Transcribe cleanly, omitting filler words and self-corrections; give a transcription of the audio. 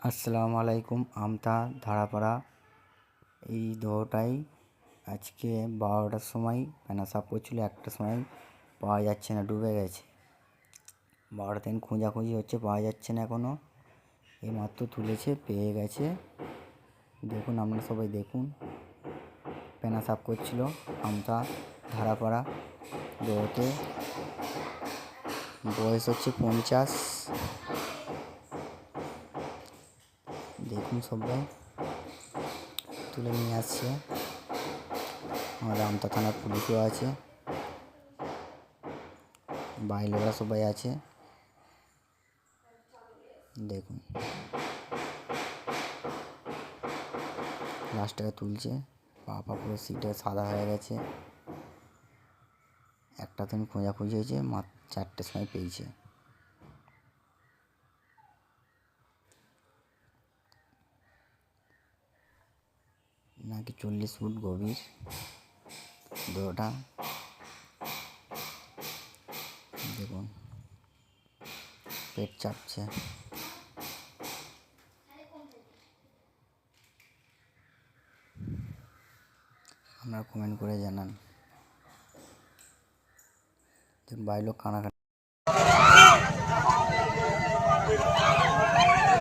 আসসালামু আলাইকুম। আমতা ধারাপাড়া এই দেহটাই আজকে 12টার সময় ফেনা সাফ করছিল, 1টার সময় পাওয়া যাচ্ছে না, ডুবে গেছে। 12টা থেকে খোঁজাখুঁজি হচ্ছে, পাওয়া যাচ্ছে না এখনও। এই মাত্র তুলেছে, পেয়ে গেছে। দেখুন, আপনারা সবাই দেখুন। ফেনা সাফ করছিল আমতা ধারাপাড়া দেহতে। বয়স হচ্ছে 50। দেখুন, সবাই তুলে নিয়ে আসছে। আমাদের আমতা থানার পুলিশও আছে, বাইরেরা সবাই আছে। দেখুন, লাস্টটাকে তুলছে। পা পুরো সিটে সাদা হয়ে গেছে। একটা দিন খোঁজাখুঁজি হয়েছে, মাত্র 4টের সময় পেয়েছে। নাকি 40 ফুট গভীর দেহটা। দেখুন, পেট চাপছে। আপনারা কমেন্ট করে জানান। বাইরে লোক কানাকানি